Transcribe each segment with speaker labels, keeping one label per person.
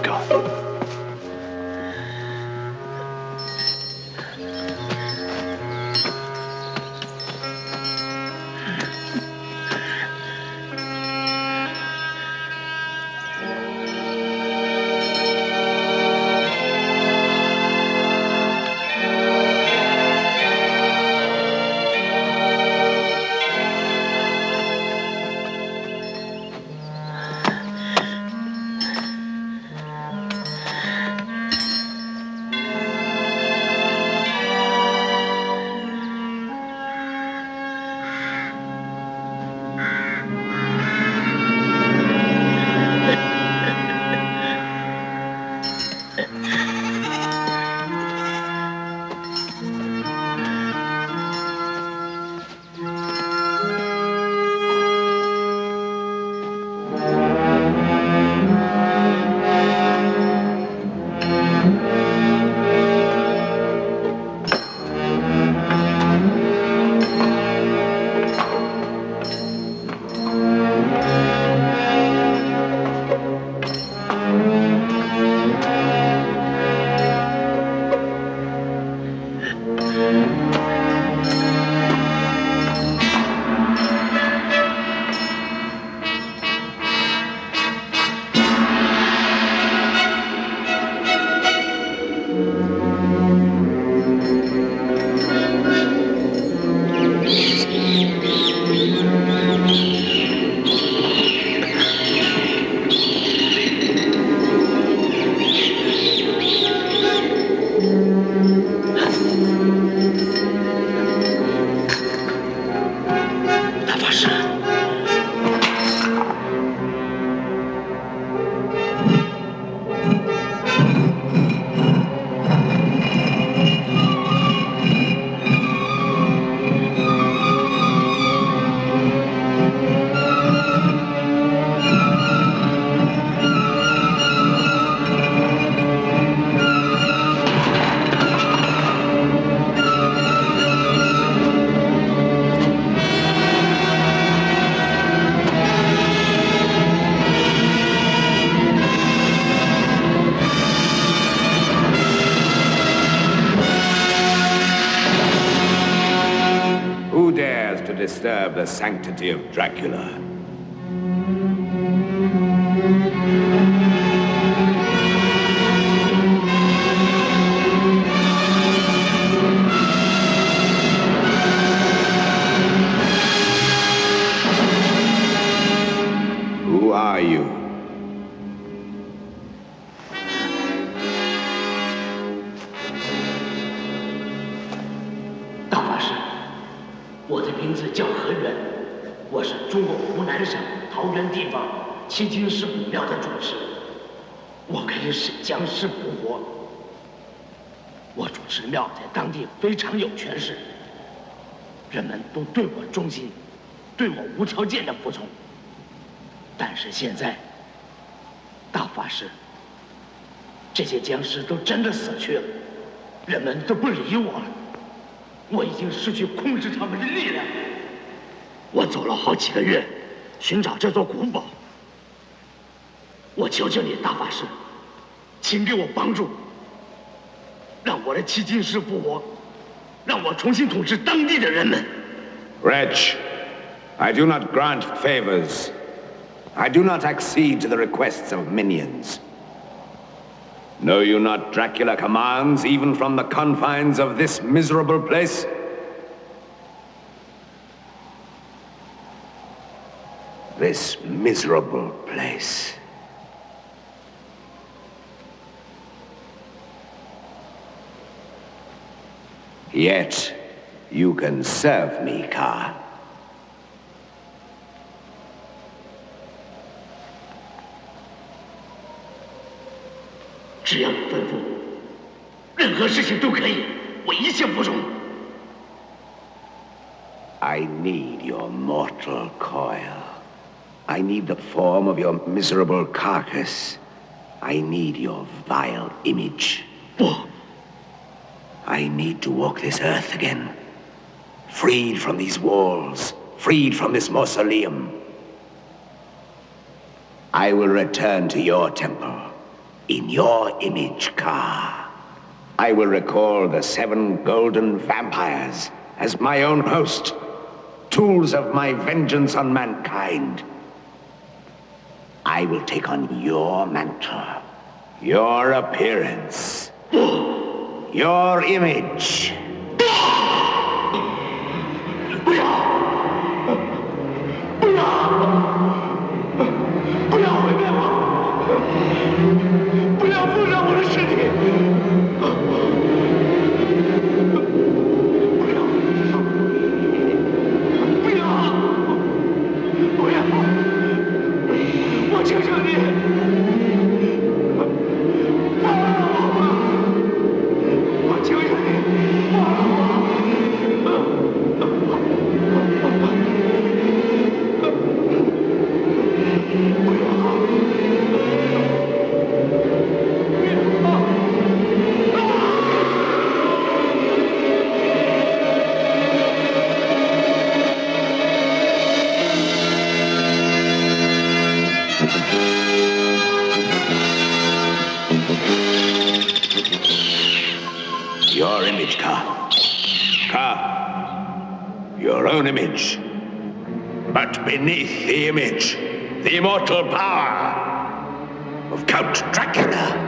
Speaker 1: God.
Speaker 2: Who dares to disturb the sanctity of Dracula? Who are you?
Speaker 3: 大法师，我的名字叫何源，我是中国湖南省桃源地方七金尸古庙的主持，我可以使僵尸复活。我主持庙在当地非常有权势，人们都对我忠心，对我无条件的服从。但是现在，大法师，这些僵尸都真的死去了，人们都不理我了。 我已经失去控制他们的力量。我走了好几个月，寻找这座古堡。我求求你，大法师，请给我帮助，让我的七金尸复活，让我重新统治当地的人们。
Speaker 2: Wretch, I do not grant favors. I do not accede to the requests of minions. Know you not Dracula commands even from the confines of this miserable place? This miserable place. Yet, you can serve me, Khan.
Speaker 3: 只要你吩咐，任何事情都可以，我一切服从。
Speaker 2: I need your mortal coil. I need the form of your miserable carcass. I need your vile image.
Speaker 3: 不，
Speaker 2: I need to walk this earth again. Freed from these walls, freed from this mausoleum. I will return to your temple. in your image, Ka. I will recall the 7 golden vampires as my own host, tools of my vengeance on mankind. I will take on your mantle, your appearance, your image.
Speaker 3: 不要！不要！不要毁灭我！不要附上我的尸体！不要！不要！不要！我求求你！放了我！我求求你！放了我！
Speaker 2: Your image, Ka. Ka, your own image. But beneath the image, the immortal power of Count Dracula.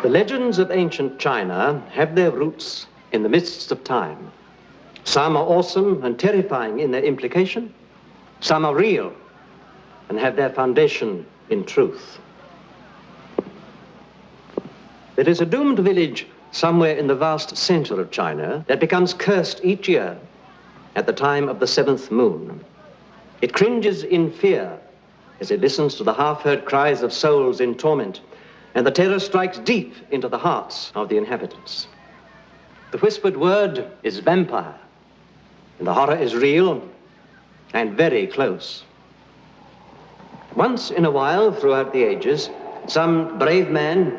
Speaker 1: The legends of ancient China have their roots in the mists of time. Some are awesome and terrifying in their implication. Some are real and have their foundation in truth. There is a doomed village somewhere in the vast center of China that becomes cursed each year at the time of the 7th moon. It cringes in fear as it listens to the half-heard cries of souls in torment, and the terror strikes deep into the hearts of the inhabitants. The whispered word is vampire, and the horror is real and very close. Once in a while, throughout the ages, some brave man,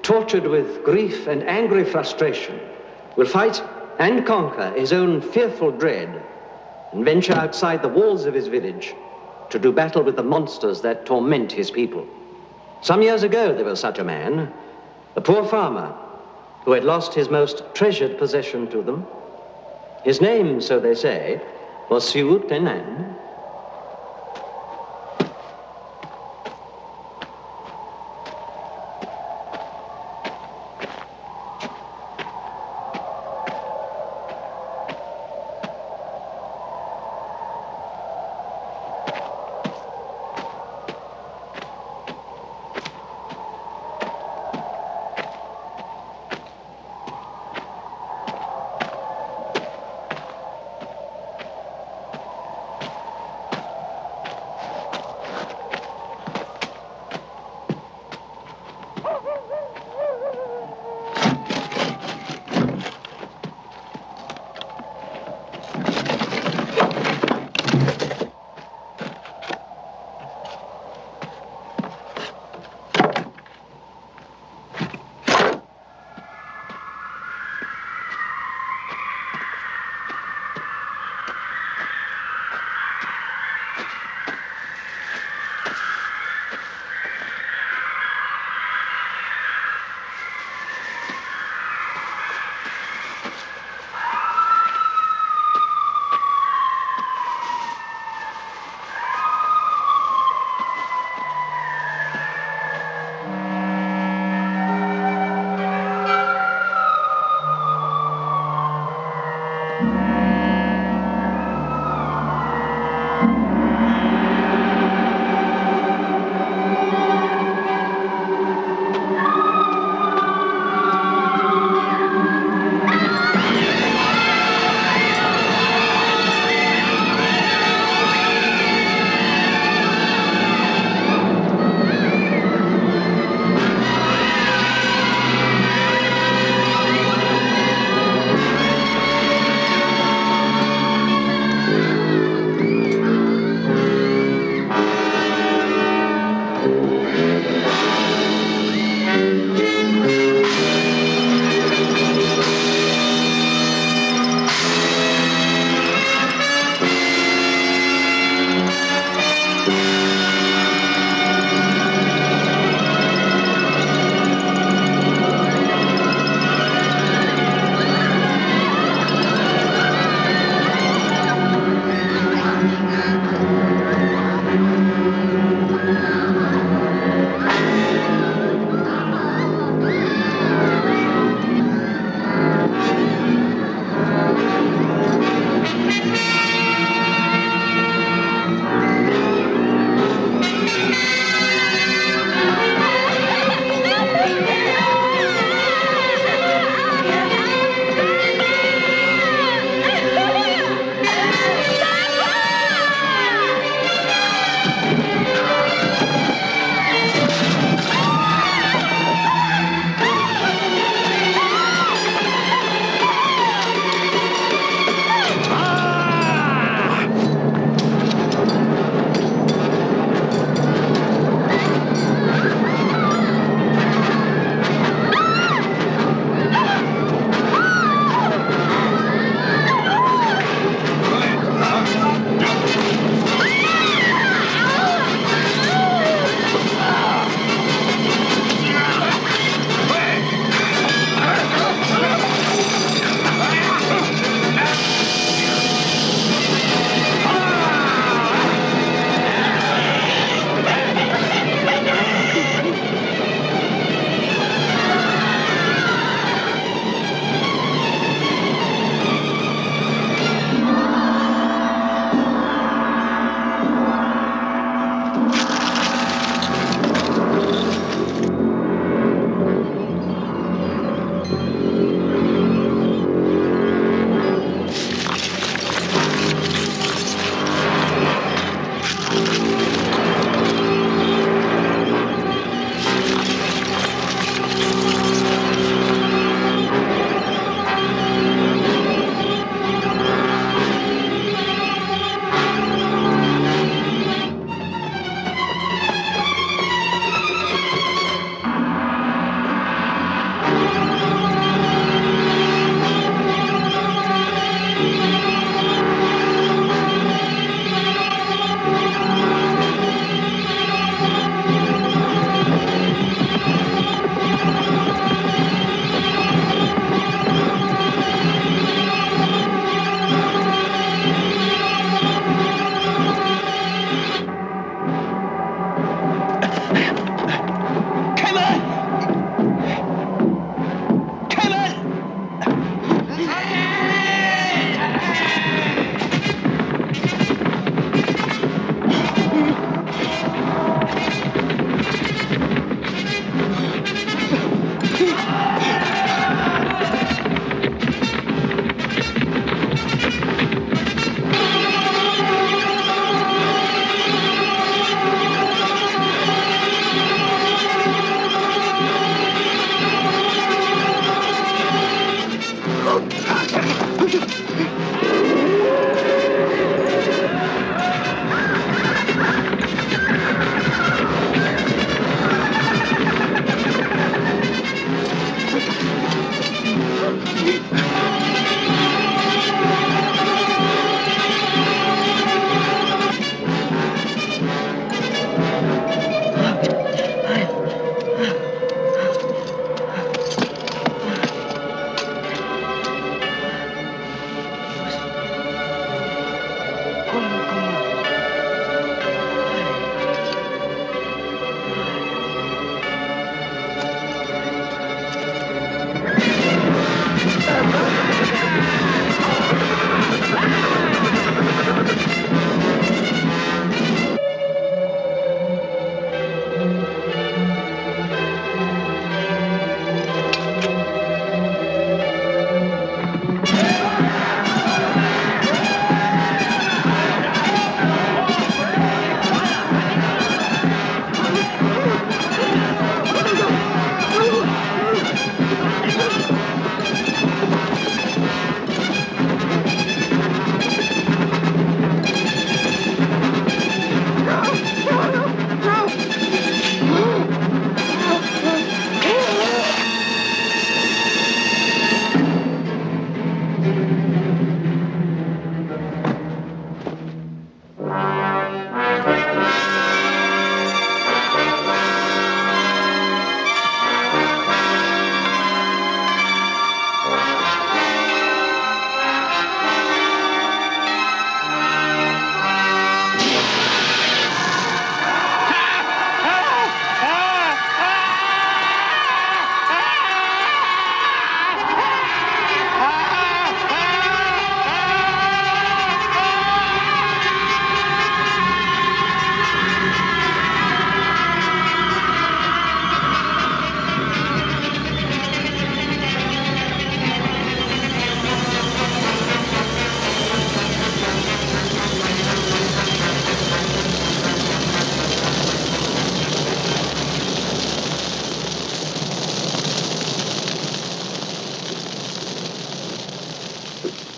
Speaker 1: tortured with grief and angry frustration, will fight and conquer his own fearful dread and venture outside the walls of his village to do battle with the monsters that torment his people. Some years ago, there was such a man, a poor farmer who had lost his most treasured possession to them. His name, so they say, was Siu Tenan.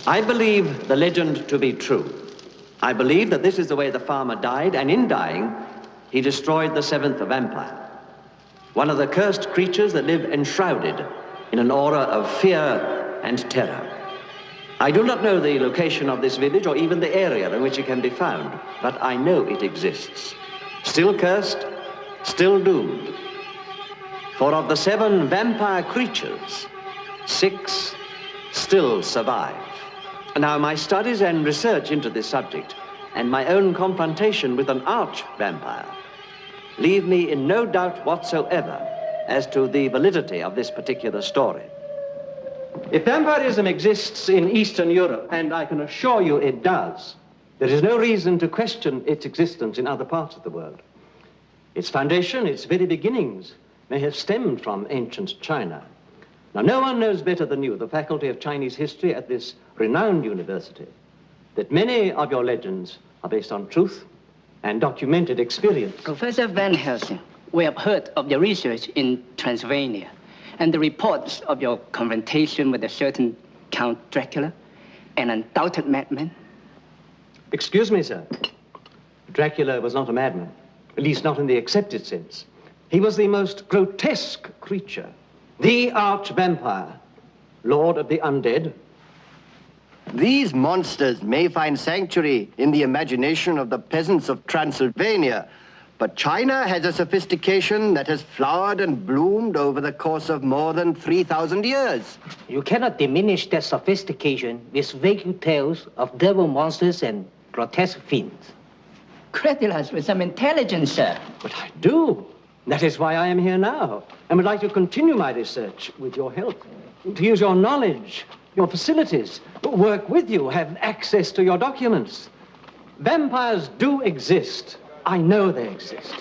Speaker 1: I believe the legend to be true. I believe that this is the way the farmer died, and in dying, he destroyed the seventh vampire, one of the cursed creatures that live enshrouded in an aura of fear and terror. I do not know the location of this village or even the area in which it can be found, but I know it exists. Still cursed, still doomed. For of the 7 vampire creatures, 6 still survive. Now, my studies and research into this subject and my own confrontation with an arch-vampire leave me in no doubt whatsoever as to the validity of this particular story. If vampirism exists in Eastern Europe, and I can assure you it does, there is no reason to question its existence in other parts of the world. Its foundation, its very beginnings, may have stemmed from ancient China. Now, no one knows better than you, the Faculty of Chinese History at this renowned university, that many of your legends are based on truth and documented experience.
Speaker 4: Professor Van Helsing, we have heard of your research in Transylvania and the reports of your confrontation with a certain Count Dracula, an undoubted madman.
Speaker 1: Excuse me, sir. Dracula was not a madman, at least not in the accepted sense. He was the most grotesque creature, the arch-vampire, lord of the undead.
Speaker 5: These monsters may find sanctuary in the imagination of the peasants of Transylvania, but China has a sophistication that has flowered and bloomed over the course of more than 3,000 years.
Speaker 6: You cannot diminish that sophistication with vague tales of devil monsters and grotesque fiends.
Speaker 4: Credit us with some intelligence, sir.
Speaker 1: But I do. That is why I am here now, and would like to continue my research with your help, to use your knowledge, your facilities, work with you, have access to your documents. Vampires do exist. I know they exist.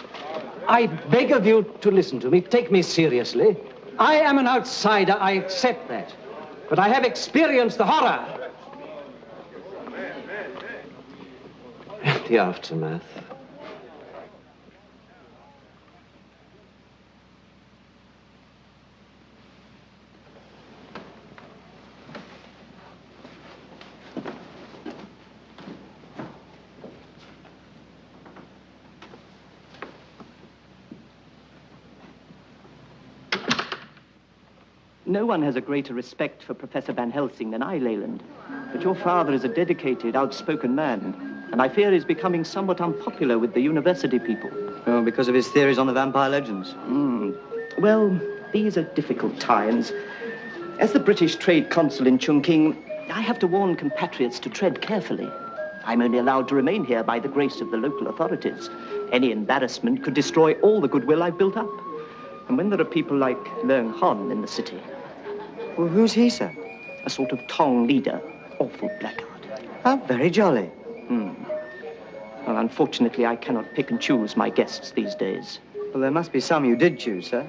Speaker 1: I beg of you to listen to me, take me seriously. I am an outsider, I accept that. But I have experienced the horror. The aftermath.
Speaker 7: No one has a greater respect for Professor Van Helsing than I, Leyland. But your father is a dedicated, outspoken man, and I fear he's becoming somewhat unpopular with the university people.
Speaker 8: Oh, because of his theories on the vampire legends?
Speaker 7: Well, these are difficult times. As the British trade consul in Chungking, I have to warn compatriots to tread carefully. I'm only allowed to remain here by the grace of the local authorities. Any embarrassment could destroy all the goodwill I've built up. And when there are people like Leung Hon in the city...
Speaker 8: Well, who's he, sir?
Speaker 7: A sort of Tong leader. Awful blackguard.
Speaker 8: How very jolly.
Speaker 7: Well, unfortunately, I cannot pick and choose my guests these days.
Speaker 8: Well, there must be some you did choose, sir.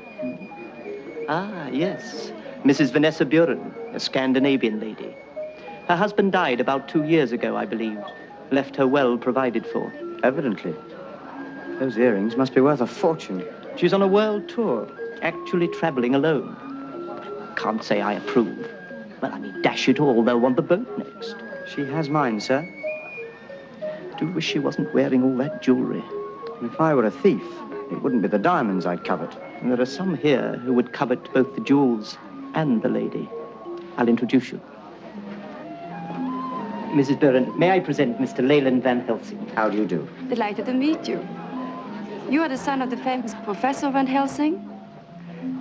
Speaker 7: Ah, yes. Mrs. Vanessa Buren, a Scandinavian lady. Her husband died about 2 years ago, I believe. Left her well provided for.
Speaker 8: Evidently. Those earrings must be worth a fortune.
Speaker 7: She's on a world tour, actually traveling alone. Can't say I approve. Well, I mean, dash it all, they'll want the boat next.
Speaker 8: She has mine, sir.
Speaker 7: Do wish she wasn't wearing all that jewelry.
Speaker 8: If I were a thief, it wouldn't be the diamonds I'd covet.
Speaker 7: And there are some here who would covet both the jewels and the lady. I'll introduce you. Mrs. Buren, may I present Mr. Leyland Van Helsing?
Speaker 8: How do you do?
Speaker 9: Delighted to meet you. You are the son of the famous Professor Van Helsing?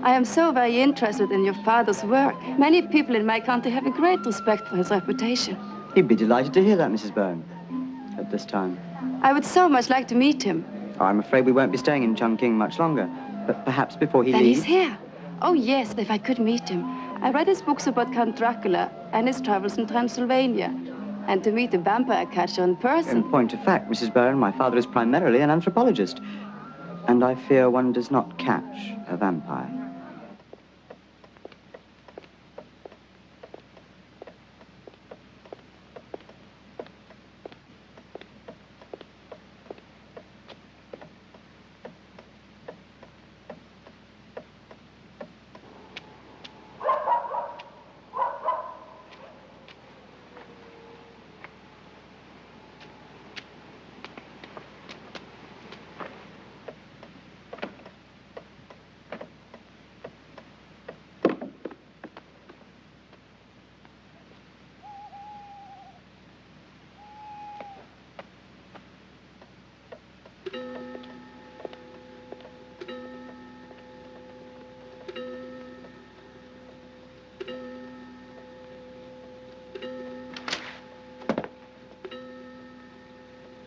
Speaker 9: I am so very interested in your father's work. Many people in my country have a great respect for his reputation.
Speaker 8: He'd be delighted to hear that, Mrs. Byrne, at this time.
Speaker 9: I would so much like to meet him.
Speaker 8: Oh, I'm afraid we won't be staying in Chungking much longer, but perhaps before he
Speaker 9: Then
Speaker 8: leaves...
Speaker 9: he's here. Oh, yes, if I could meet him. I read his books about Count Dracula and his travels in Transylvania. And to meet a vampire catcher in person.
Speaker 8: In point of fact, Mrs. Byrne, my father is primarily an anthropologist. And I fear one does not catch a vampire.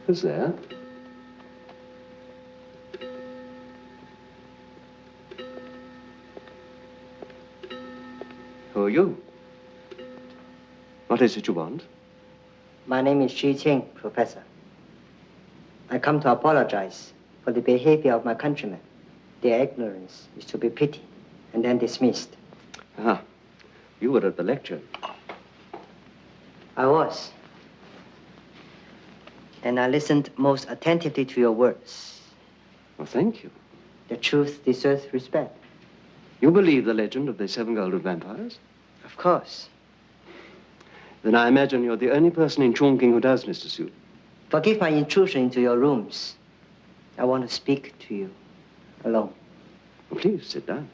Speaker 1: Who's there? Who are you? What is it you want?
Speaker 6: My name is Xi Qing, Professor. I come to apologize for the behavior of my countrymen. Their ignorance is to be pitied and then dismissed.
Speaker 1: Ah, you were at the lecture.
Speaker 6: I was. And I listened most attentively to your words.
Speaker 1: Well, thank you.
Speaker 6: The truth deserves respect.
Speaker 1: You believe the legend of the 7 golden vampires?
Speaker 6: Of course.
Speaker 1: Then I imagine you're the only person in Chongqing who does, Mr. Su.
Speaker 6: Forgive my intrusion into your rooms. I want to speak to you alone.
Speaker 1: Well, please, sit down.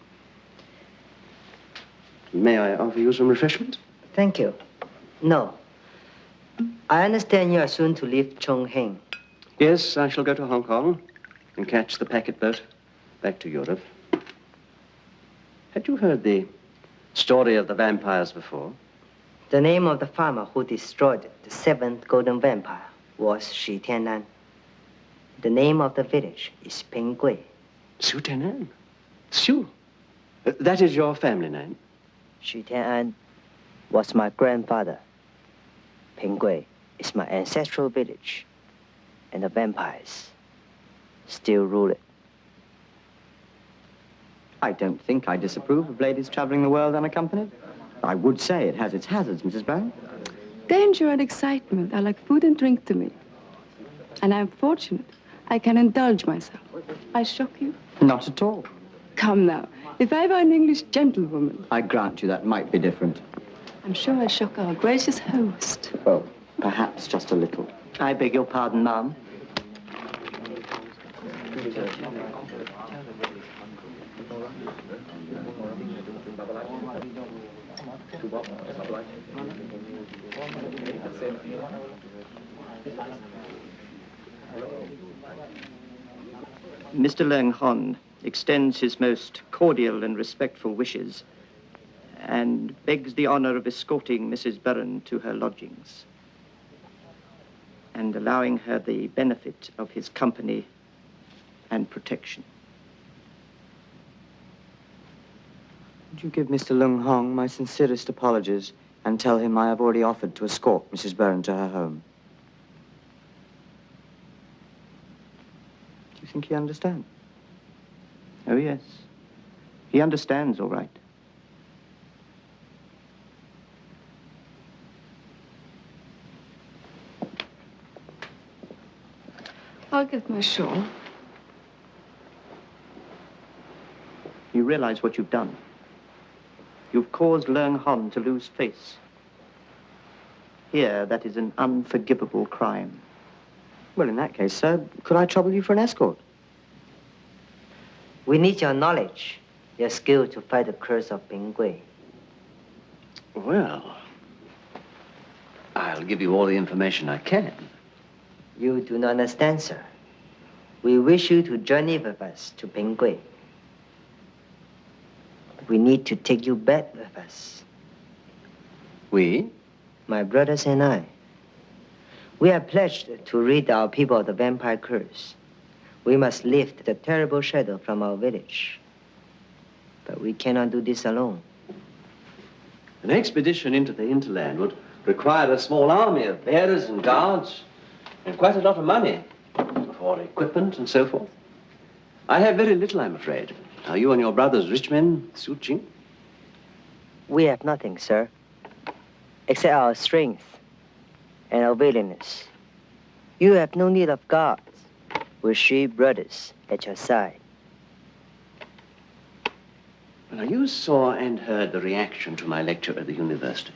Speaker 1: May I offer you some refreshment?
Speaker 6: Thank you. No. I understand you are soon to leave Chongqing.
Speaker 1: Yes, I shall go to Hong Kong and catch the packet boat back to Europe. Had you heard the story of the vampires before?
Speaker 6: The name of the farmer who destroyed the 7th golden vampire was Shi Tianan. The name of the village is Pinggui.
Speaker 1: Su Tianan? Su? That is your family name?
Speaker 6: Shi Tianan was my grandfather. Pinggui is my ancestral village, and the vampires still rule it.
Speaker 8: I don't think I disapprove of ladies traveling the world unaccompanied. I would say it has its hazards, Mrs. Brown.
Speaker 9: Danger and excitement are like food and drink to me. And I'm fortunate. I can indulge myself. I shock you?
Speaker 8: Not at all.
Speaker 9: Come now. If I were an English gentlewoman,
Speaker 8: I grant you that might be different.
Speaker 9: I'm sure I shock our gracious host.
Speaker 8: Well, perhaps just a little.
Speaker 6: I beg your pardon, ma'am.
Speaker 7: Mr. Leung Hon extends his most cordial and respectful wishes and begs the honor of escorting Mrs. Burren to her lodgings and allowing her the benefit of his company and protection.
Speaker 8: Would you give Mr. Leung Hong my sincerest apologies and tell him I have already offered to escort Mrs. Burren to her home? Do you think he understands?
Speaker 7: Oh, yes. He understands, all right.
Speaker 9: I'll get my shawl.
Speaker 7: You realize what you've done. You've caused Leung Hon to lose face. Here, that is an unforgivable crime.
Speaker 8: Well, in that case, sir, could I trouble you for an escort?
Speaker 6: We need your knowledge, your skill to fight the curse of Pinggui.
Speaker 1: Well, I'll give you all the information I can.
Speaker 6: You do not understand, sir. We wish you to journey with us to Pinggui. We need to take you back with us.
Speaker 1: We?
Speaker 6: My brothers and I. We are pledged to rid our people of the vampire curse. We must lift the terrible shadow from our village. But we cannot do this alone.
Speaker 1: An expedition into the hinterland would require a small army of bearers and guards and quite a lot of money for equipment and so forth. I have very little, I'm afraid. Are you and your brothers rich men, Su Qing?
Speaker 6: We have nothing, sir, except our strength and our willingness. You have no need of guards with 3 brothers at your side.
Speaker 1: Well, you saw and heard the reaction to my lecture at the university.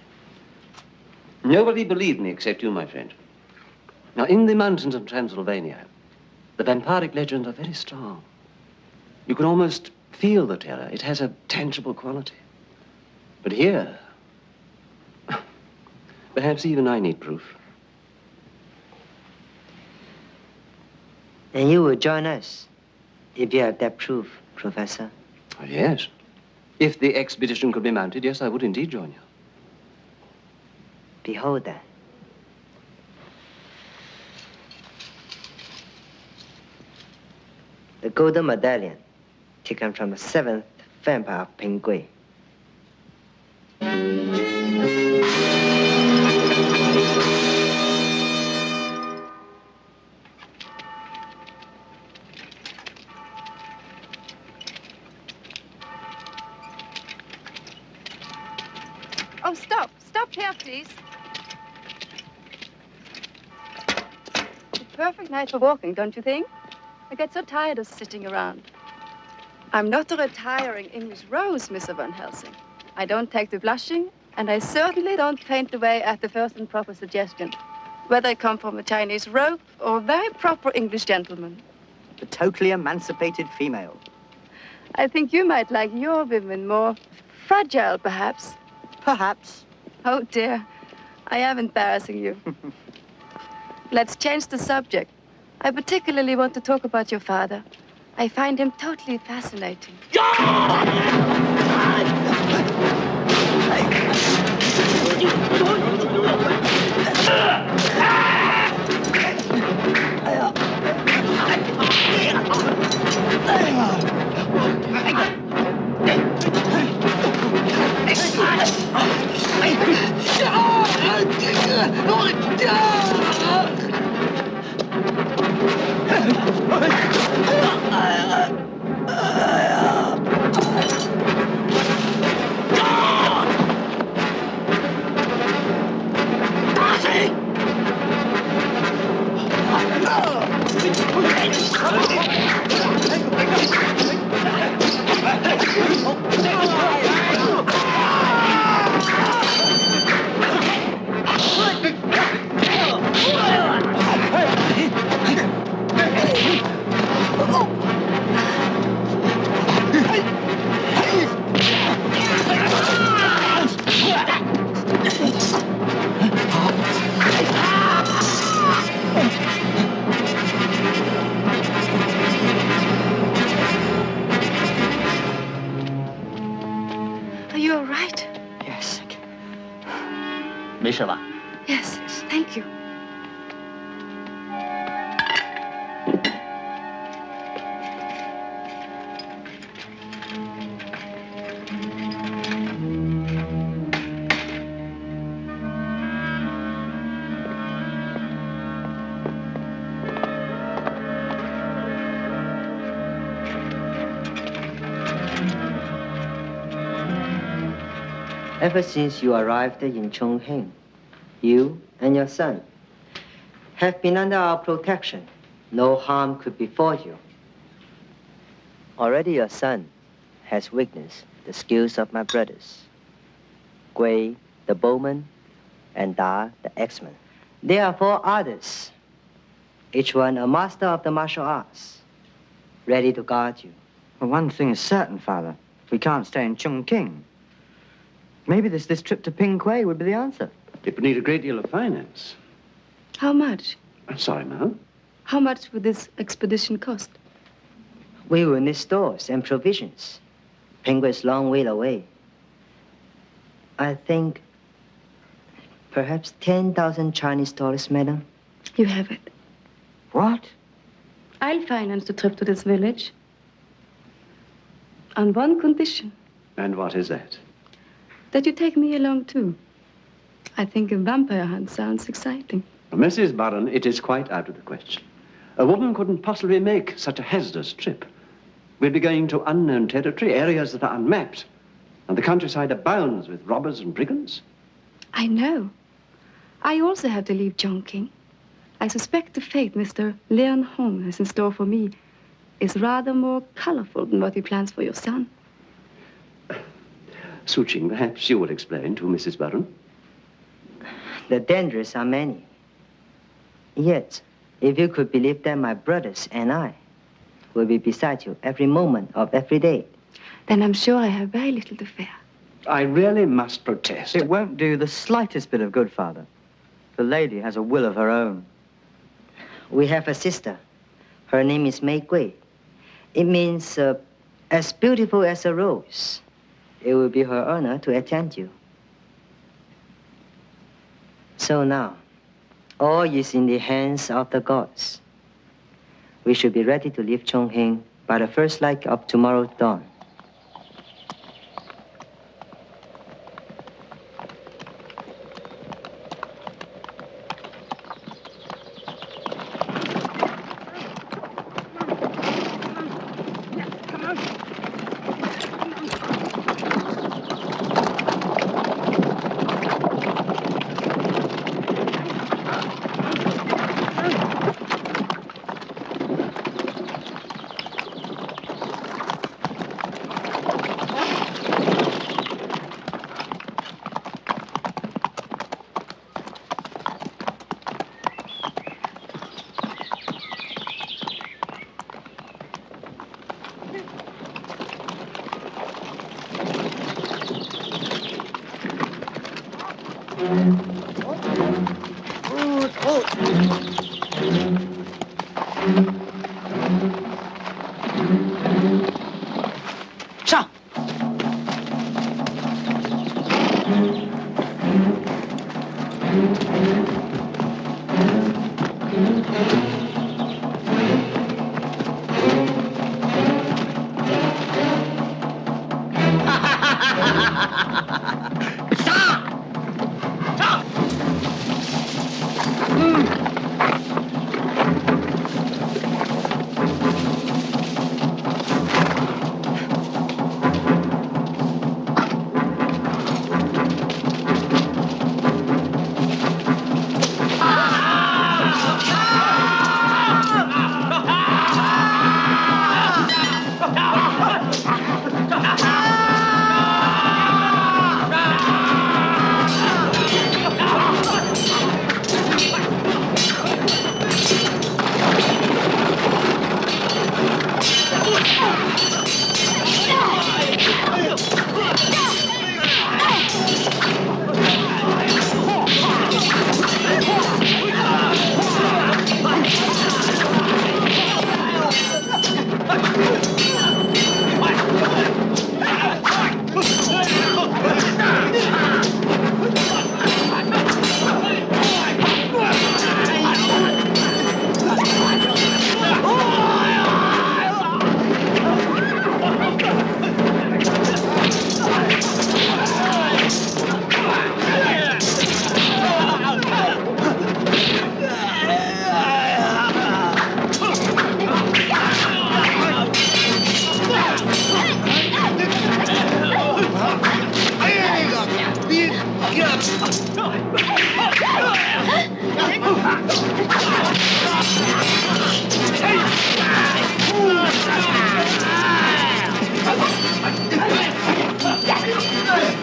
Speaker 1: Nobody believed me except you, my friend. Now, in the mountains of Transylvania, the vampiric legends are very strong. You can almost feel the terror. It has a tangible quality. But here, perhaps even I need proof.
Speaker 6: And you will join us if you have that proof, Professor.
Speaker 1: Oh, yes. If the expedition could be mounted, yes, I would indeed join you.
Speaker 6: Behold that. the golden medallion taken from the 7th vampire of Ping Gui.
Speaker 9: Oh, stop. Stop here, please. It's a perfect night for walking, don't you think? I get so tired of sitting around. I'm not a retiring English rose, Mr. Van Helsing. I don't take to blushing, and I certainly don't faint away at the first improper suggestion, whether I come from a Chinese rope or a very proper English gentleman.
Speaker 7: The totally emancipated female.
Speaker 9: I think you might like your women more fragile, perhaps.
Speaker 7: Perhaps.
Speaker 9: Oh, dear. I am embarrassing you. Let's change the subject. I particularly want to talk about your father. I find him totally fascinating. Are you all right?
Speaker 7: Yes.
Speaker 9: Yes, thank you.
Speaker 6: Ever since you arrived in Chongqing, you and your son have been under our protection. No harm could befall you. Already your son has witnessed the skills of my brothers, Gui, the bowman, and Da, the axeman. There are 4 others, each one a master of the martial arts, ready to guard you.
Speaker 8: Well, one thing is certain, Father. We can't stay in Chongqing. Maybe this trip to Ping Gui would be the answer.
Speaker 1: It would need a great deal of finance.
Speaker 9: How much?
Speaker 1: I'm sorry, ma'am.
Speaker 9: How much would this expedition cost?
Speaker 6: We will need stores and provisions. Ping Gui is a long way away. I think perhaps 10,000 Chinese dollars, madam.
Speaker 9: You have it.
Speaker 8: What?
Speaker 9: I'll finance the trip to this village. On one condition,
Speaker 1: And what is that?
Speaker 9: that you take me along too. I think a vampire hunt sounds exciting.
Speaker 1: Mrs. Barron, it is quite out of the question. A woman couldn't possibly make such a hazardous trip. We'd be going to unknown territory, areas that are unmapped, and the countryside abounds with robbers and brigands.
Speaker 9: I know. I also have to leave Chongqing. I suspect the fate Mr. Leon Hong has in store for me is rather more colorful than what he plans for your son.
Speaker 1: Suching, perhaps you would explain to Mrs. Barron.
Speaker 6: The dangers are many. Yet, if you could believe that my brothers and I will be beside you every moment of every day.
Speaker 9: Then I'm sure I have very little to fear.
Speaker 1: I really must protest.
Speaker 8: It won't do the slightest bit of good, Father. The lady has a will of her own.
Speaker 6: We have a sister. Her name is Mei Gui. It means as beautiful as a rose. It will be her honor to attend you. So now, all is in the hands of the gods. We should be ready to leave Chongqing by the first light of tomorrow's dawn.
Speaker 7: 上！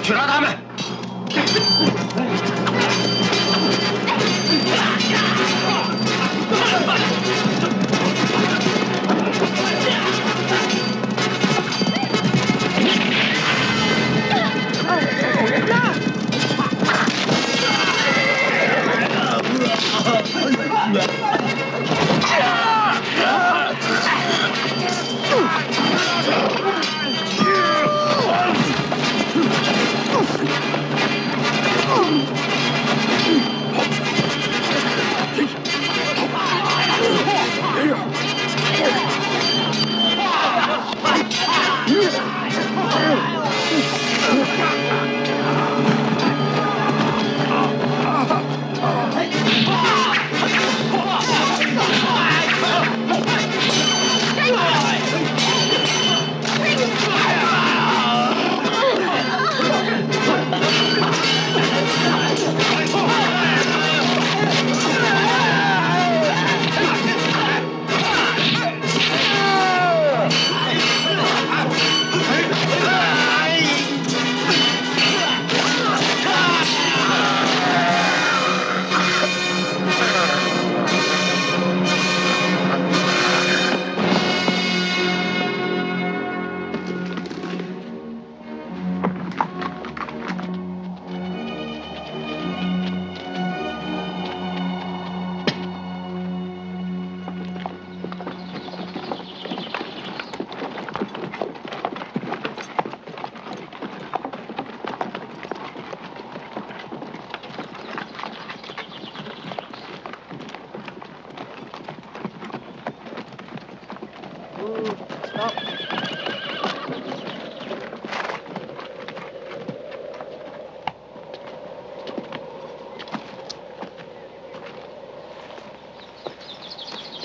Speaker 2: 去抓他们！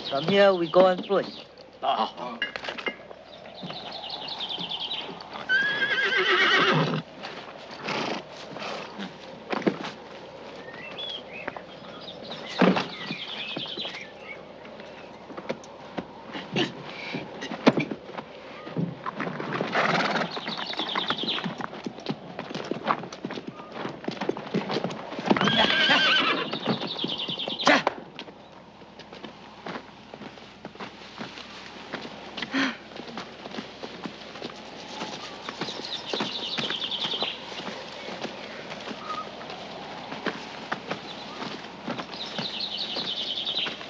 Speaker 6: From here, we go on foot.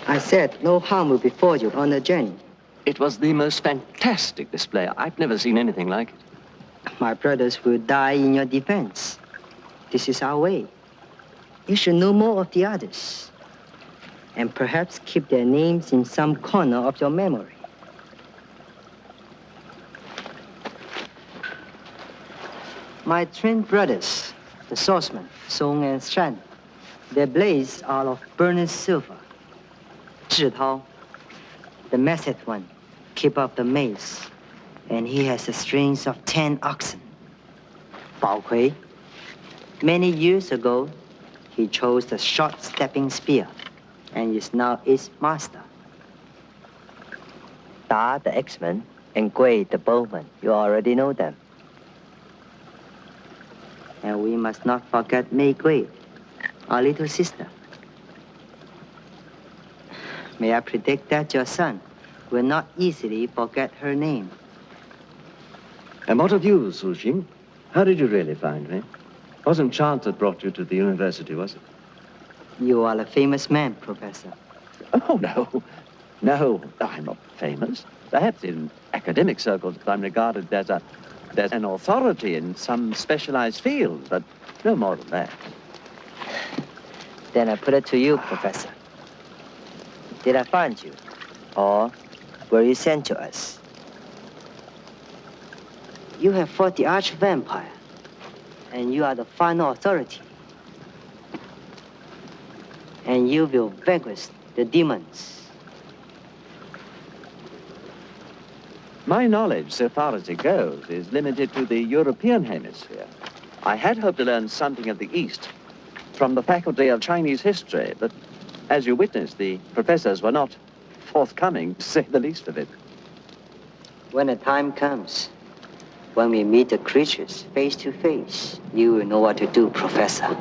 Speaker 6: I said no harm will befall you on the journey.
Speaker 1: It was the most fantastic display. I've never seen anything like it.
Speaker 6: My brothers will die in your defense. This is our way. You should know more of the others, and perhaps keep their names in some corner of your memory. My twin brothers, the swordsmen, Song and Shan, their blades are of burnished silver. Zhitao, the masked one, keeper of the maze, and he has the strings of 10 oxen. Bao Kui, many years ago, he chose the short stepping spear and is now its master. Da, the axeman, and Gui, the bowman, you already know them. And we must not forget Mei Gui, our little sister. May I predict that your son will not easily forget her name.
Speaker 1: And what of you, Su Xing? How did you really find me? Wasn't chance that brought you to the university, was it?
Speaker 6: You are a famous man, Professor.
Speaker 1: Oh, no. No, I'm not famous. Perhaps in academic circles I'm regarded as an authority in some specialized field, but no more than that.
Speaker 6: Then I put it to you, Professor. Did I find you? Or were you sent to us? You have fought the arch-vampire, and you are the final authority. And you will vanquish the demons.
Speaker 1: My knowledge, so far as it goes, is limited to the European hemisphere. I had hoped to learn something of the East from the Faculty of Chinese History, but as you witnessed, the professors were not forthcoming, to say the least of it.
Speaker 6: When the time comes, when we meet the creatures face to face, you will know what to do, Professor.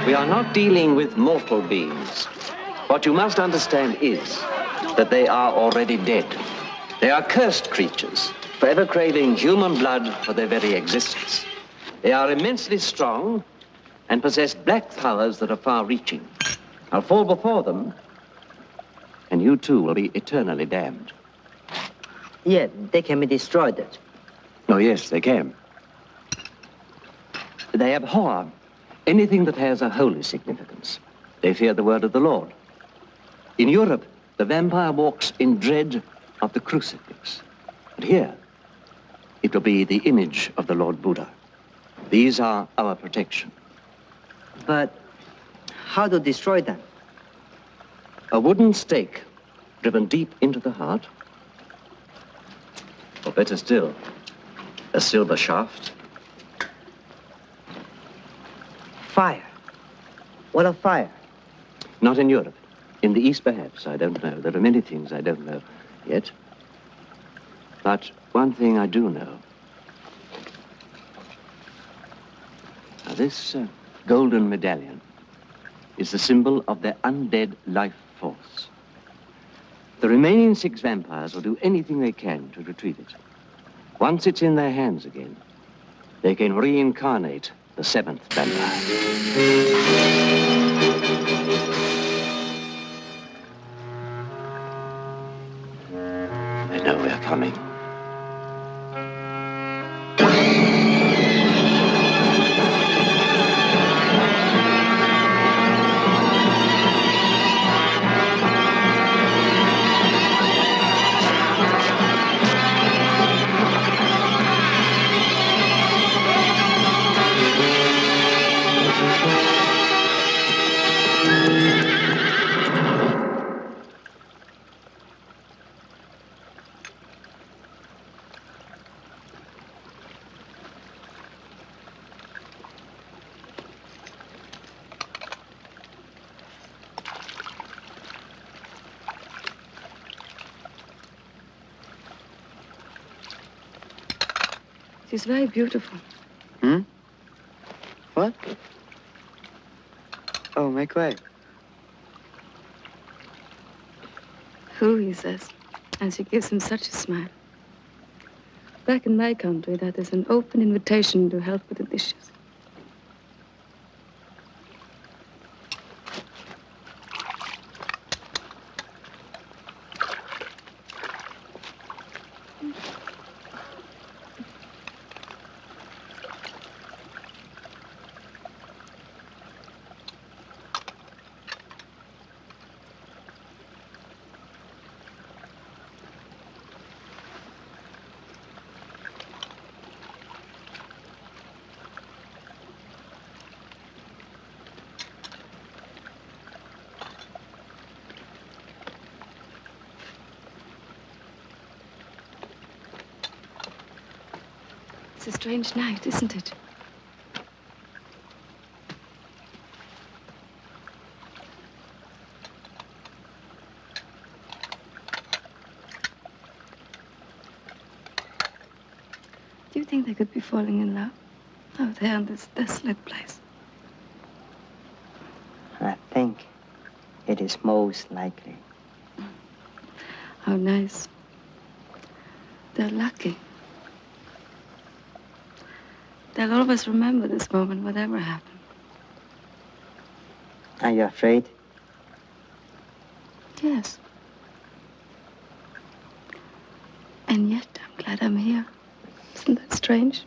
Speaker 1: We are not dealing with mortal beings. What you must understand is that they are already dead. They are cursed creatures, forever craving human blood for their very existence. They are immensely strong and possess black powers that are far-reaching. I'll fall before them, and you too will be eternally damned.
Speaker 6: Yeah, they can be destroyed.
Speaker 1: Oh, yes, they can. They abhor anything that has a holy significance. They fear the word of the Lord. In Europe, the vampire walks in dread of the crucifix. But here, it will be the image of the Lord Buddha. These are our protection.
Speaker 6: But how to destroy them?
Speaker 1: A wooden stake driven deep into the heart, or better still, a silver shaft.
Speaker 6: Fire. What of fire?
Speaker 1: Not in Europe. In the East, perhaps. I don't know. There are many things I don't know yet. But one thing I do know. Now, this golden medallion is the symbol of their undead life force. The remaining 6 vampires will do anything they can to retrieve it. Once it's in their hands again, they can reincarnate the 7th vampire. I know we're coming.
Speaker 9: She's very beautiful.
Speaker 8: Hmm? What? Oh, make way.
Speaker 9: Who, he says, and she gives him such a smile. Back in my country, that is an open invitation to help with the dishes. It's a strange night, isn't it? Do you think they could be falling in love out there in this desolate place?
Speaker 6: I think it is most likely.
Speaker 9: How nice. They're lucky. They'll always remember this moment, whatever happened.
Speaker 6: Are you afraid?
Speaker 9: Yes. And yet, I'm glad I'm here. Isn't that strange?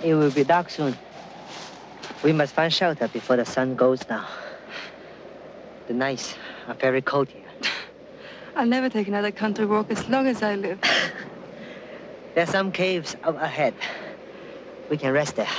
Speaker 6: It will be dark soon. We must find shelter before the sun goes down. The nights are very cold here.
Speaker 9: I'll never take another country walk as long as I live.
Speaker 6: There are some caves up ahead. We can rest there.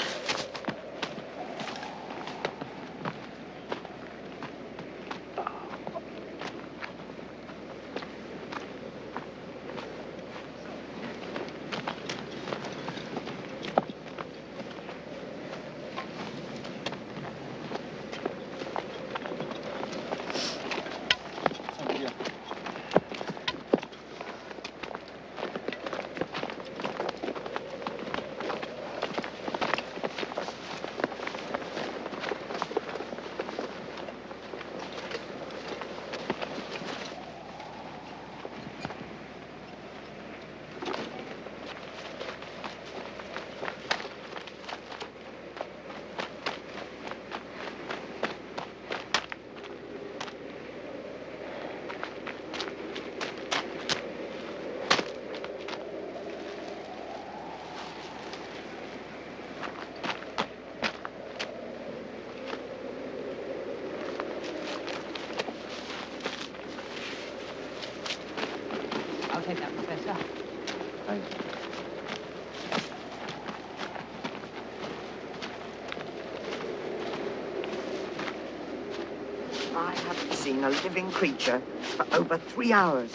Speaker 4: I'll take that, Professor.
Speaker 8: Thank you.
Speaker 7: I haven't seen a living creature for over 3 hours.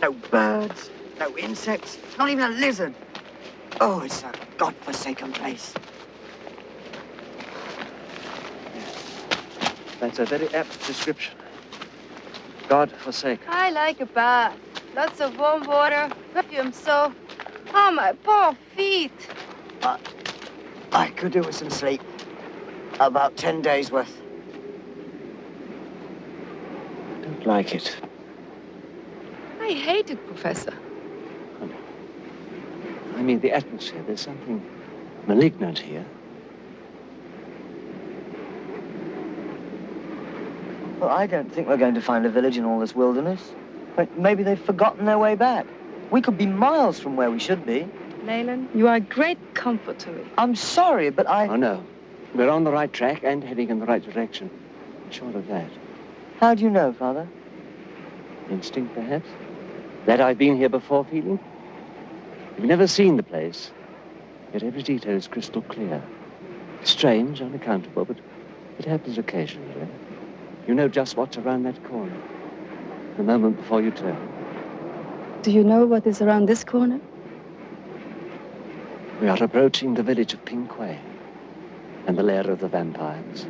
Speaker 7: No birds, no insects, not even a lizard. Oh, it's a godforsaken place.
Speaker 8: That's a very apt description. God forsaken.
Speaker 9: I like a bath. Lots of warm water, perfume soap. Oh, my poor feet.
Speaker 7: I could do with some sleep. About 10 days worth.
Speaker 8: I don't like it.
Speaker 9: I hate it, Professor.
Speaker 8: Oh, no. I mean, the atmosphere. There's something malignant here.
Speaker 6: Well, I don't think we're going to find a village in all this wilderness. But maybe they've forgotten their way back. We could be miles from where we should be.
Speaker 9: Leyland, you are a great comfort to me.
Speaker 6: I'm sorry, but
Speaker 8: Oh, no. We're on the right track and heading in the right direction. I'm sure of that.
Speaker 6: How do you know, Father?
Speaker 8: Instinct, perhaps? That I've been here before feeling? You've never seen the place, yet every detail is crystal clear. Strange, unaccountable, but it happens occasionally. You know just what's around that corner, the moment before you turn.
Speaker 9: Do you know what is around this corner?
Speaker 8: We are approaching the village of Pingquay and the lair of the vampires.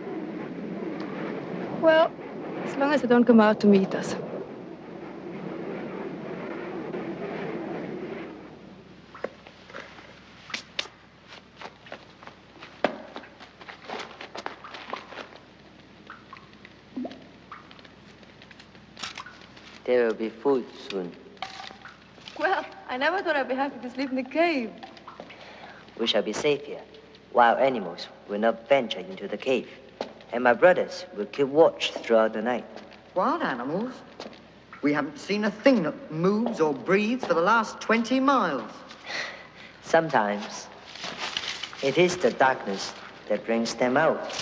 Speaker 9: Well, as long as they don't come out to meet us.
Speaker 6: There will be food soon.
Speaker 9: Well, I never thought I'd be happy to sleep in the cave.
Speaker 6: We shall be safe here. Wild animals will not venture into the cave. And my brothers will keep watch throughout the night.
Speaker 7: Wild animals? We haven't seen a thing that moves or breathes for the last 20 miles.
Speaker 6: Sometimes it is the darkness that brings them out.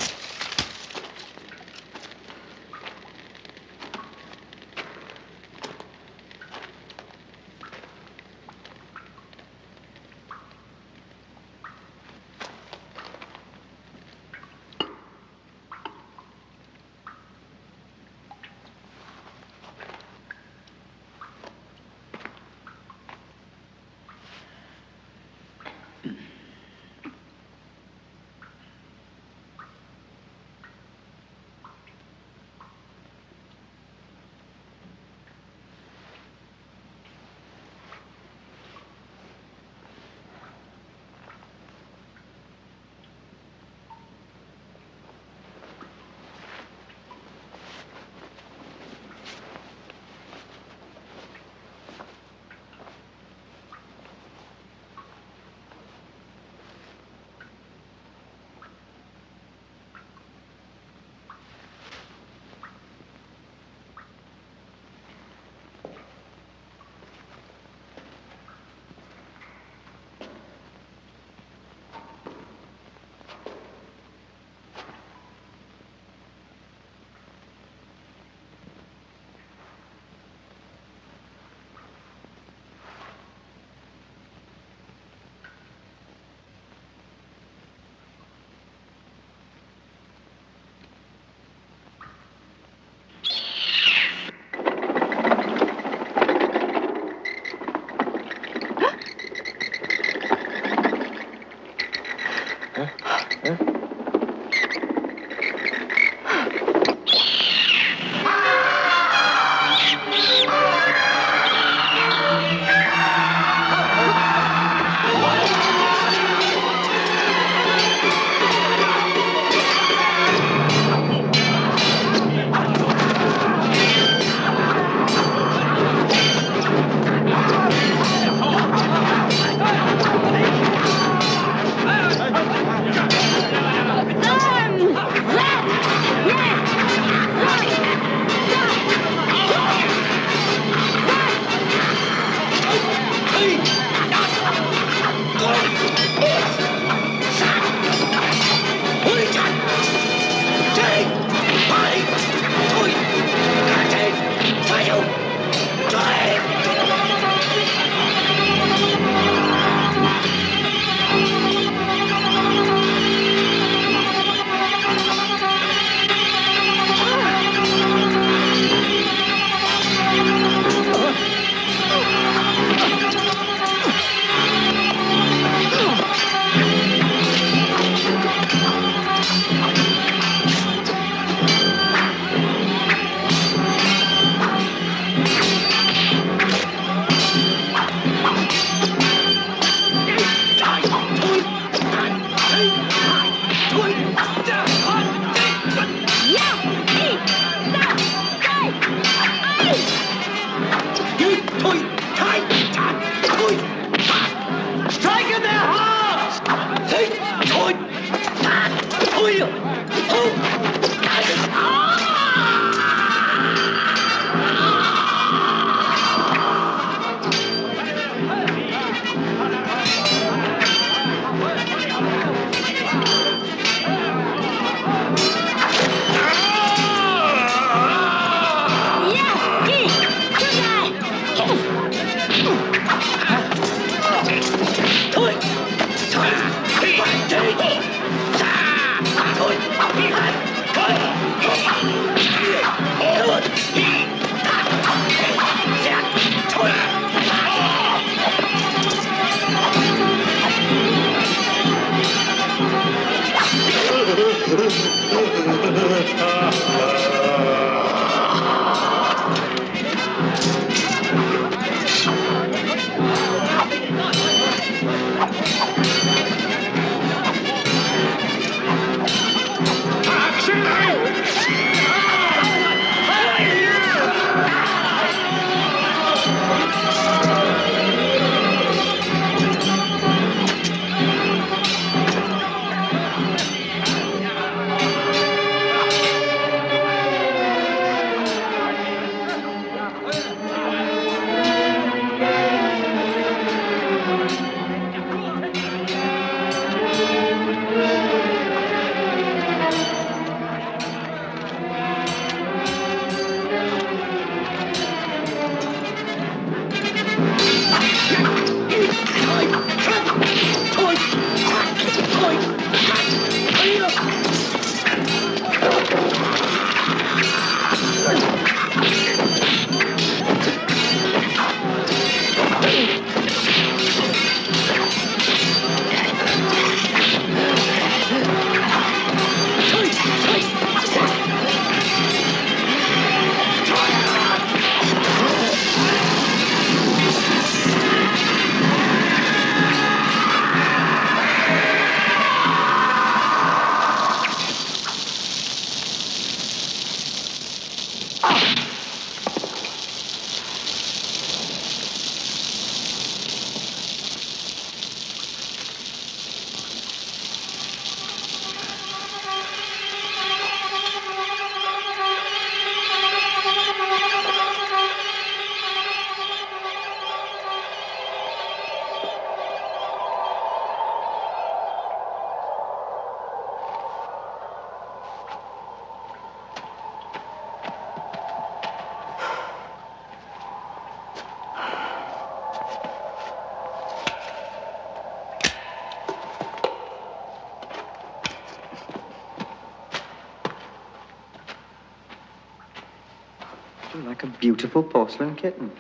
Speaker 10: You're like a beautiful porcelain kitten.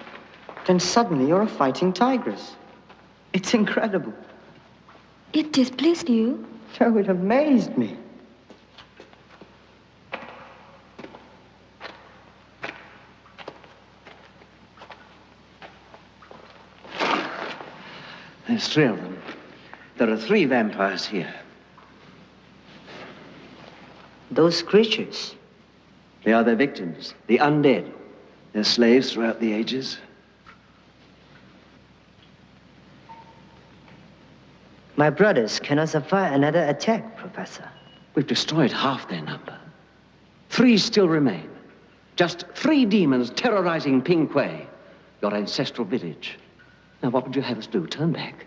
Speaker 10: Then suddenly you're a fighting tigress. It's incredible.
Speaker 9: It displeased you?
Speaker 10: Oh, it amazed me.
Speaker 8: There's 3 of them. There are 3 vampires here.
Speaker 6: Those creatures.
Speaker 8: They are their victims, the undead. They're slaves throughout the ages.
Speaker 6: My brothers cannot survive another attack, Professor.
Speaker 8: We've destroyed half their number. 3 still remain. Just 3 demons terrorizing Ping Kui, your ancestral village. Now, what would you have us do? Turn back?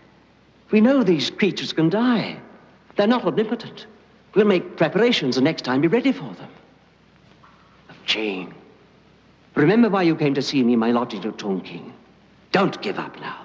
Speaker 8: We know these creatures can die. They're not omnipotent. We'll make preparations and next time be ready for them. Jane, remember why you came to see me, my lodging at Chongqing. Don't give up now.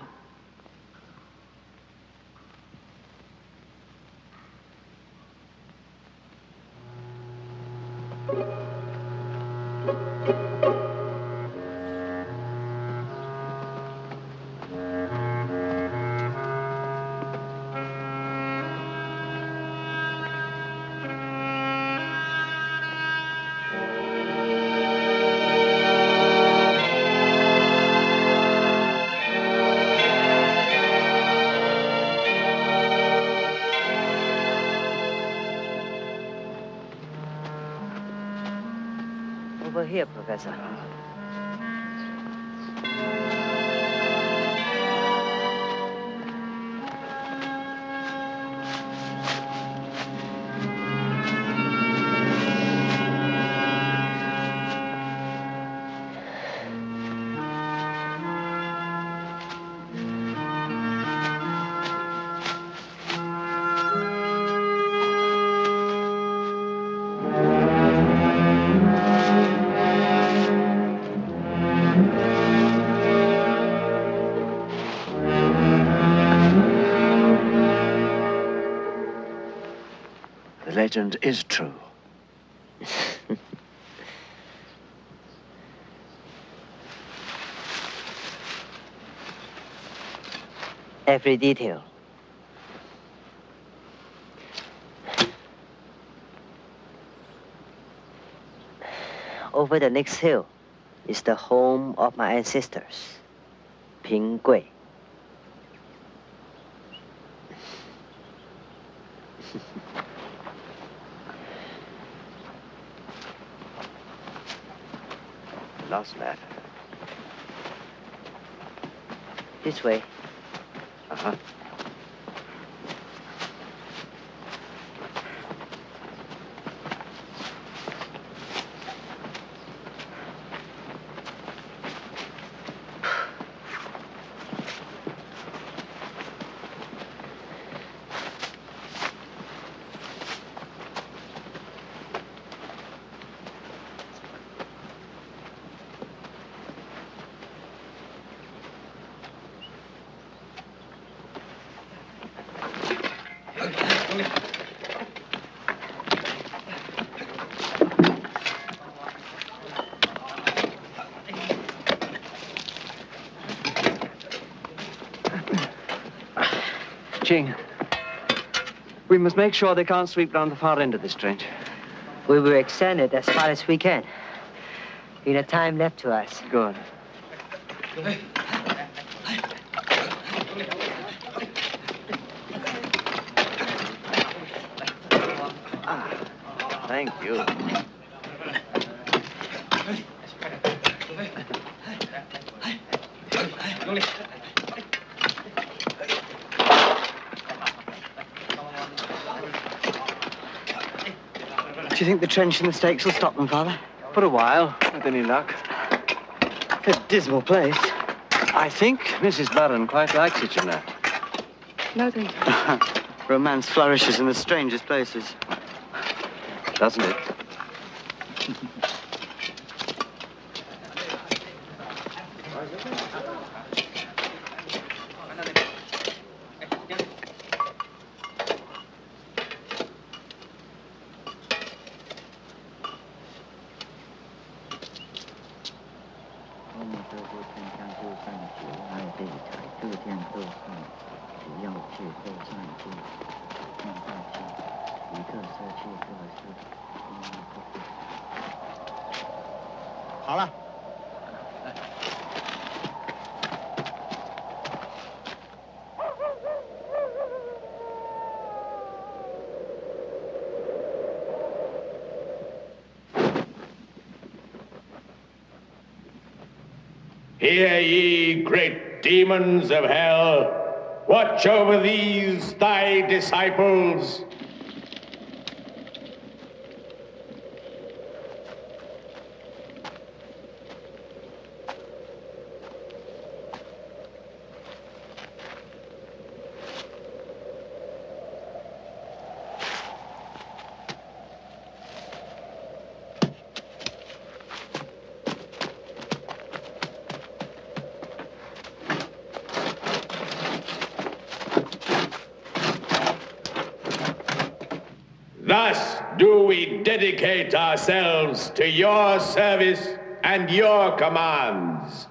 Speaker 6: Over here, Professor.
Speaker 8: The legend is true.
Speaker 6: Every detail. Over the next hill is the home of my ancestors, Ping Kui.
Speaker 8: Lost map.
Speaker 6: This way.
Speaker 8: Uh-huh. Jing, we must make sure they can't sweep round the far end of this trench.
Speaker 6: We will extend it as far as we can in the time left to us.
Speaker 8: Good. Thank you.
Speaker 10: Do you think the trench and the stakes will stop them, Father?
Speaker 8: For a while, with any luck.
Speaker 10: It's a dismal place.
Speaker 8: I think Mrs. Barron quite likes it, you know.
Speaker 9: No, thank you.
Speaker 10: Romance flourishes in the strangest places.
Speaker 8: Doesn't it?
Speaker 11: 车夫乘将就算9爱备柴，各件各换，只要借后上机，现在起，一个设计各式，
Speaker 5: 好了。
Speaker 2: Hear ye, great demons of hell, watch over these thy disciples. Thus do we dedicate ourselves to your service and your commands.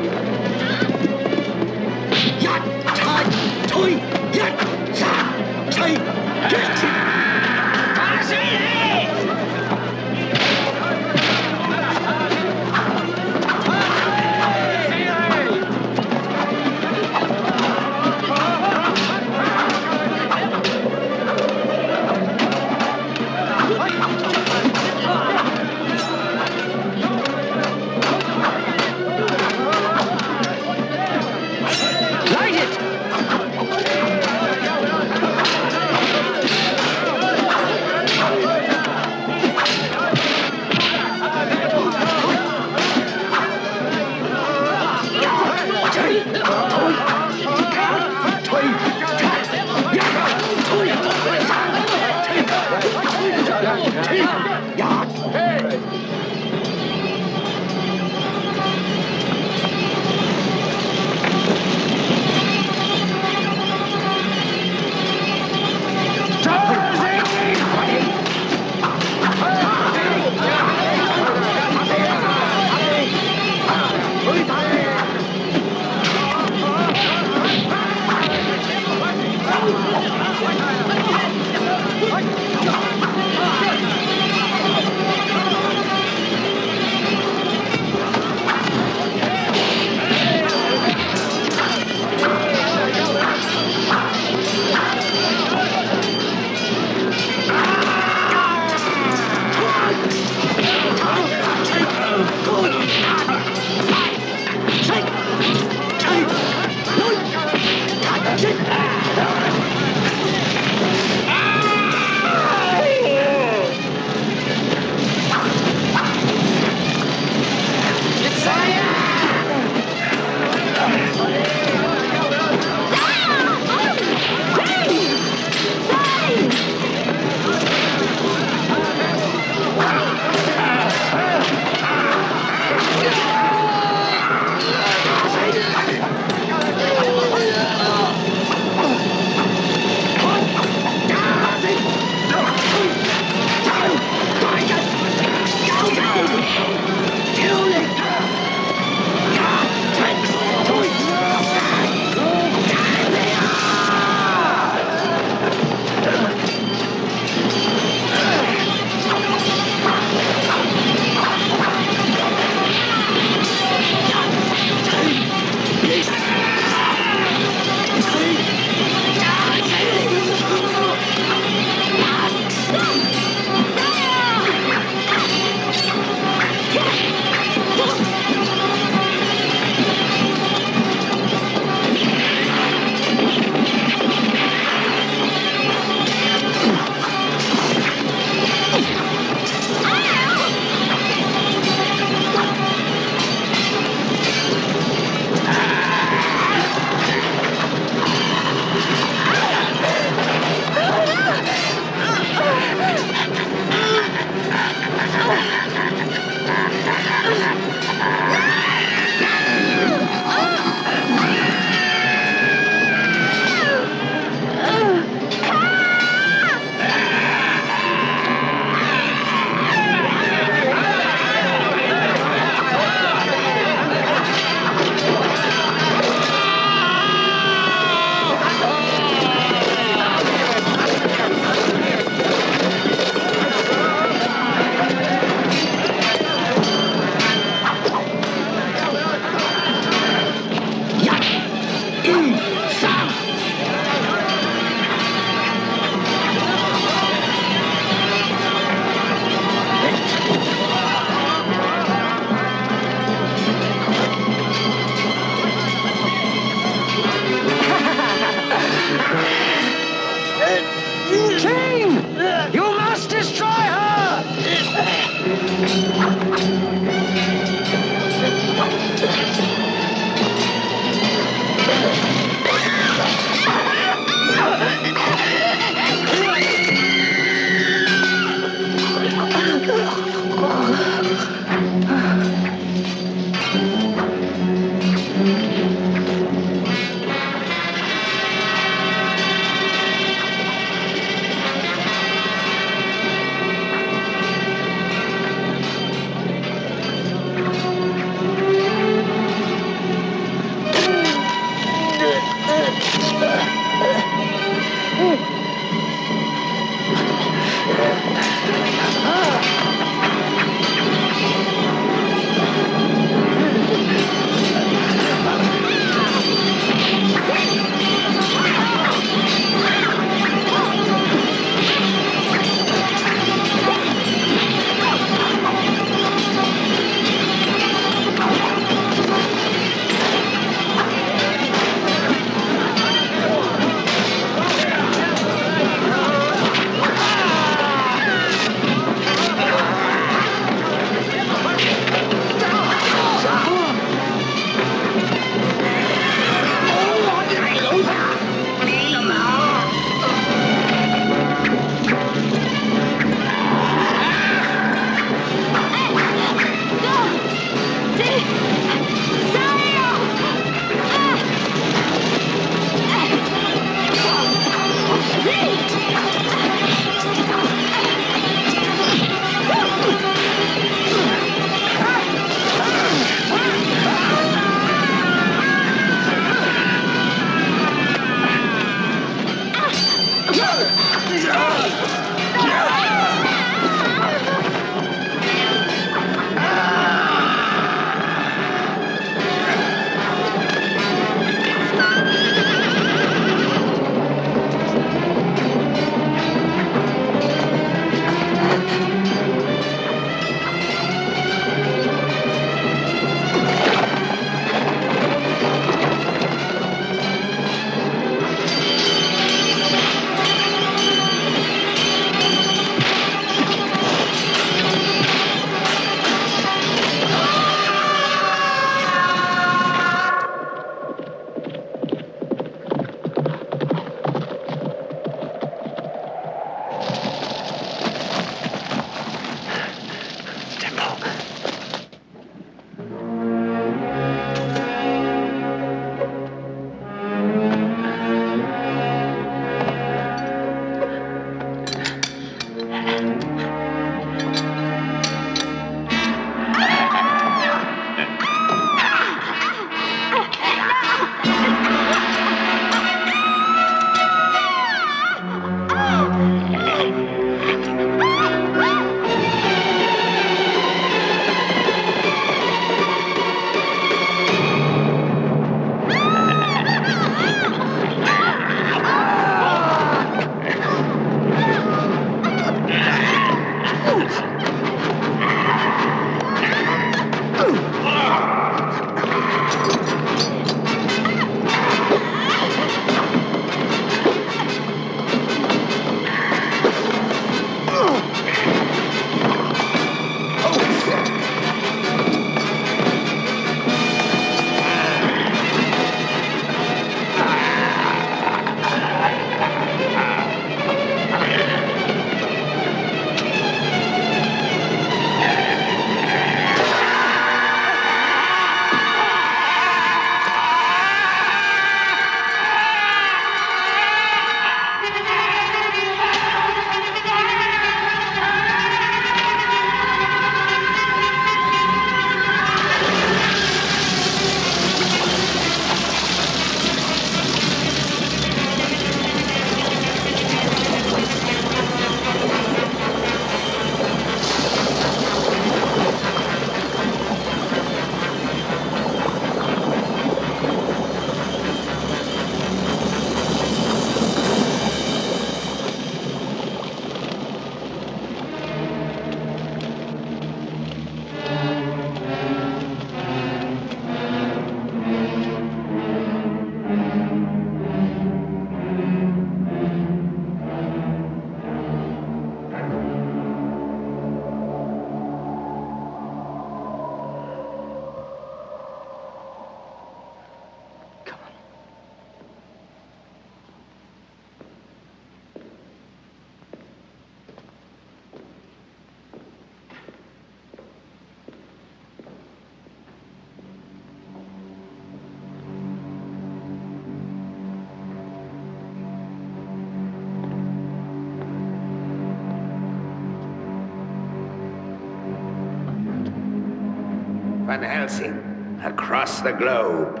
Speaker 2: Van Helsing, across the globe,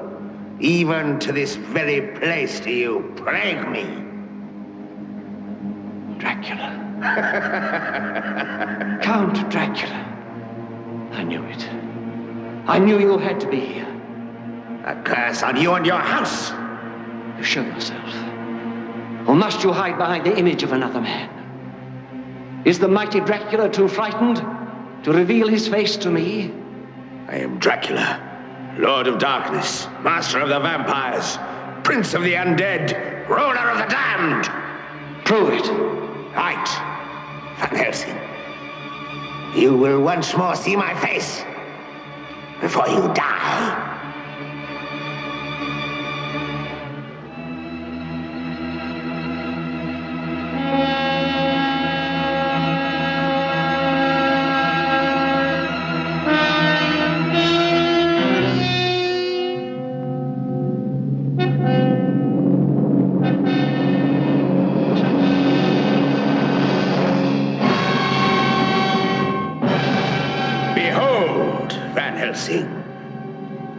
Speaker 2: even to this very place do you plague me.
Speaker 1: Dracula. Count Dracula. I knew it. I knew you had to be here.
Speaker 2: A curse on you and your house!
Speaker 1: You show yourself. Or must you hide behind the image of another man? Is the mighty Dracula too frightened to reveal his face to me?
Speaker 2: I am Dracula, Lord of Darkness, Master of the Vampires, Prince of the Undead, Ruler of the Damned!
Speaker 1: Prove it.
Speaker 2: Right, Van Helsing. You will once more see my face before you die.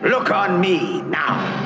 Speaker 2: Look on me now.